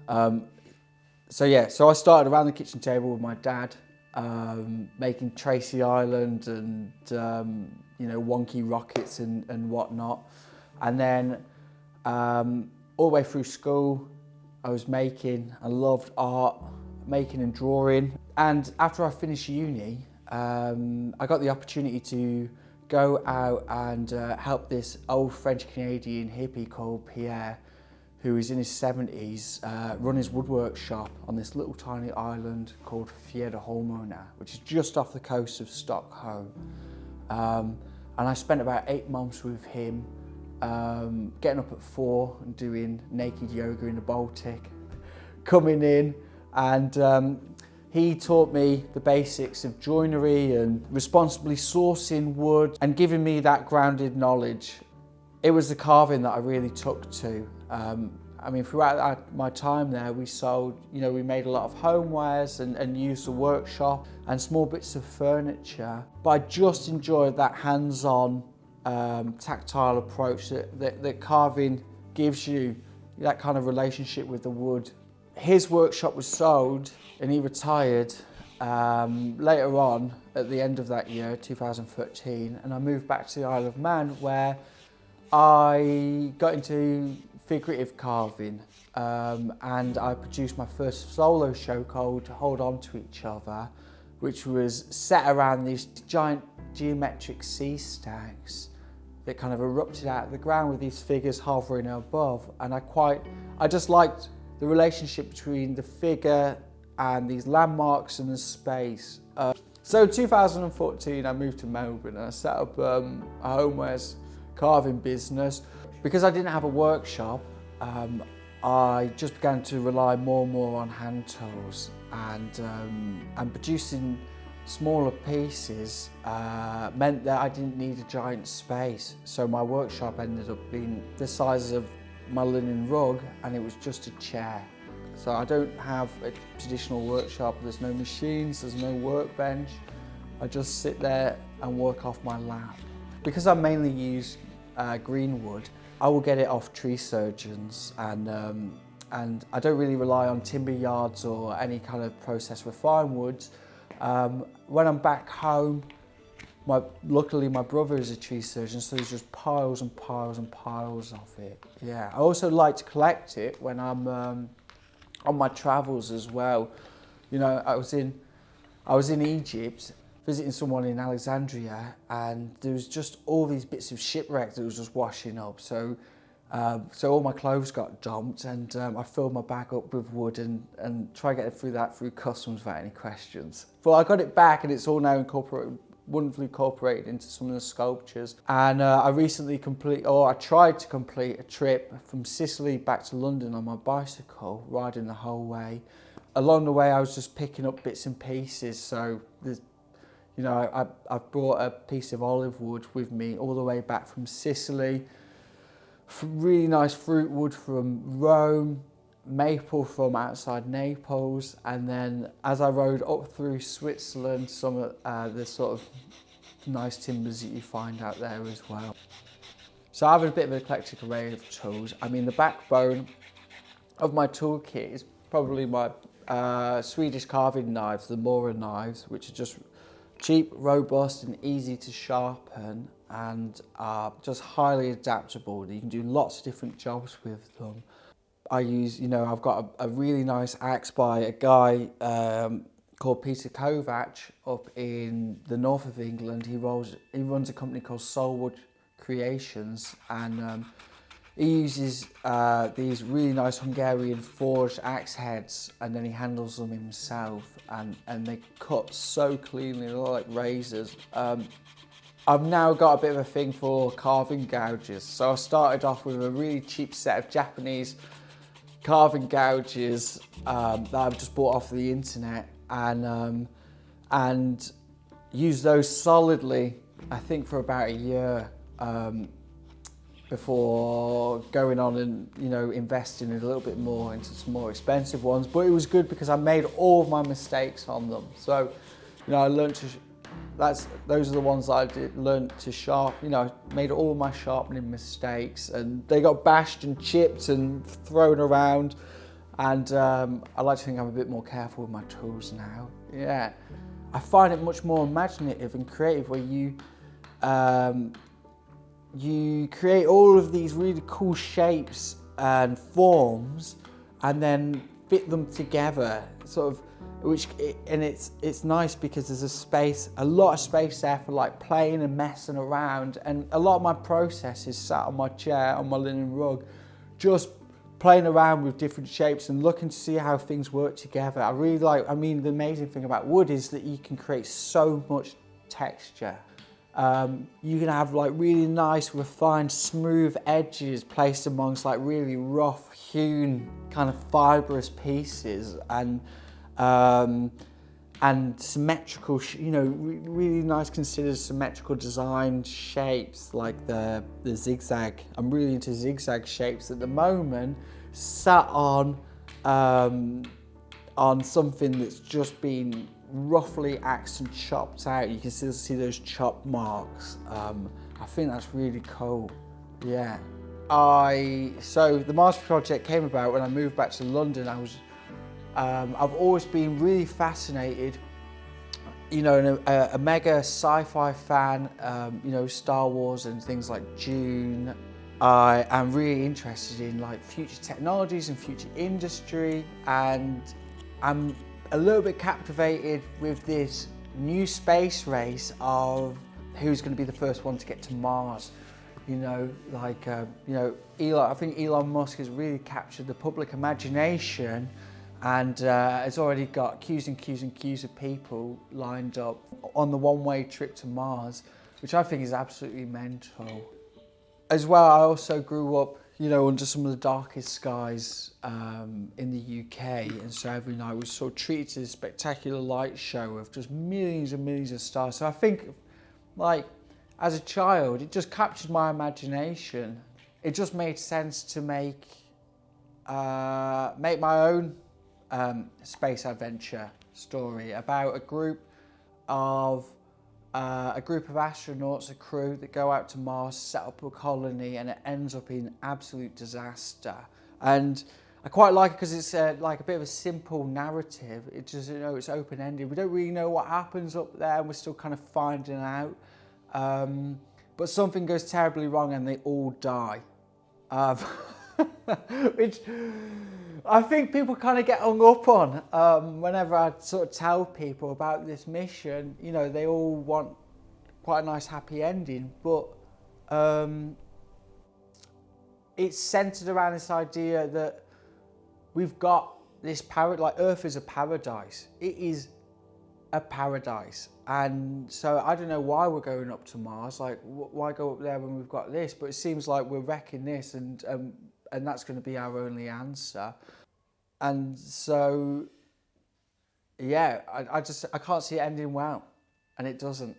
So I started around the kitchen table with my dad, making Tracy Island and wonky rockets and whatnot. And then all the way through school, I loved art, making and drawing. And after I finished uni, I got the opportunity to go out and help this old French-Canadian hippie called Pierre, who is in his 70s, run his woodwork shop on this little tiny island called Fier de Holmona, which is just off the coast of Stockholm. And I spent about 8 months with him, getting up at 4 and doing naked yoga in the Baltic, coming in, and he taught me the basics of joinery and responsibly sourcing wood and giving me that grounded knowledge. It was the carving that I really took to. Throughout my time there, we sold, we made a lot of homewares and used the workshop and small bits of furniture. But I just enjoyed that hands-on, tactile approach that carving gives you, that kind of relationship with the wood. His workshop was sold and he retired later on at the end of that year, 2013, and I moved back to the Isle of Man, where I got into figurative carving, and I produced my first solo show called Hold On To Each Other, which was set around these giant geometric sea stacks that kind of erupted out of the ground with these figures hovering above. And I just liked the relationship between the figure and these landmarks and the space. So in 2014, I moved to Melbourne and I set up a homewares carving business. Because I didn't have a workshop, I just began to rely more and more on hand tools, and producing smaller pieces meant that I didn't need a giant space. So my workshop ended up being the size of my linen rug, and it was just a chair. So I don't have a traditional workshop. There's no machines, there's no workbench. I just sit there and work off my lap. Because I mainly use green wood, I will get it off tree surgeons, and I don't really rely on timber yards or any kind of processed refined woods. When I'm back home, luckily my brother is a tree surgeon, so there's just piles and piles and piles of it. Yeah, I also like to collect it when I'm on my travels as well. I was in Egypt, visiting someone in Alexandria, and there was just all these bits of shipwreck that was just washing up. So all my clothes got dumped, and I filled my bag up with wood and tried to get through customs without any questions. But I got it back, and it's all now wonderfully incorporated into some of the sculptures. And I tried to complete a trip from Sicily back to London on my bicycle, riding the whole way. Along the way, I was just picking up bits and pieces. So I brought a piece of olive wood with me all the way back from Sicily, really nice fruit wood from Rome, maple from outside Naples, and then as I rode up through Switzerland, some of the sort of nice timbers that you find out there as well. So I have a bit of an eclectic array of tools. The backbone of my toolkit is probably my Swedish carving knives, the Mora knives, which are just cheap, robust and easy to sharpen, and are just highly adaptable. You can do lots of different jobs with them. I've got a really nice axe by a guy called Peter Kovac up in the north of England. He runs a company called Soulwood Creations, and he uses these really nice Hungarian forged axe heads, and then he handles them himself, and they cut so cleanly, they're like razors. I've now got a bit of a thing for carving gouges. So I started off with a really cheap set of Japanese carving gouges that I've just bought off the internet, and used those solidly, I think, for about a year before going on and investing a little bit more into some more expensive ones. But it was good because I made all of my mistakes on them. So I learned to. Those are the ones that I learned to sharpen. I made all of my sharpening mistakes, and they got bashed and chipped and thrown around. And I like to think I'm a bit more careful with my tools now. Yeah, I find it much more imaginative and creative, where you create all of these really cool shapes and forms, and then fit them together, sort of. And it's nice because there's a lot of space there for like playing and messing around. And a lot of my process is sat on my chair on my linen rug, just playing around with different shapes and looking to see how things work together. I mean, the amazing thing about wood is that you can create so much texture. You can have like really nice, refined, smooth edges placed amongst like really rough hewn kind of fibrous pieces, and symmetrical, really nice considered symmetrical design shapes, like the zigzag. I'm really into zigzag shapes at the moment, sat on something that's just been roughly axed and chopped out. You can still see those chop marks. I think that's really cool. Yeah. So the Mars project came about when I moved back to London. I've always been really fascinated, and a mega sci-fi fan, Star Wars and things like Dune. I am really interested in like future technologies and future industry, and I'm a little bit captivated with this new space race of who's going to be the first one to get to Mars. I think Elon Musk has really captured the public imagination, and has already got queues and queues and queues of people lined up on the one-way trip to Mars, which I think is absolutely mental. As well, I also grew up, under some of the darkest skies in the UK, and so every night was sort of treated to this spectacular light show of just millions and millions of stars. So I think, like, as a child, it just captured my imagination. It just made sense to make my own space adventure story about a group of astronauts, a crew that go out to Mars, set up a colony, and it ends up in absolute disaster. And I quite like it because it's like a bit of a simple narrative. It just, it's open-ended. We don't really know what happens up there, and we're still kind of finding out. But something goes terribly wrong, and they all die. Which I think people kind of get hung up on whenever I sort of tell people about this mission. They all want quite a nice happy ending, but it's centered around this idea that we've got this Earth is a paradise. It is a paradise, and so I don't know why we're going up to Mars. Like, why go up there when we've got this? But it seems like we're wrecking this, and that's going to be our only answer. And so, yeah, I can't see it ending well, and it doesn't.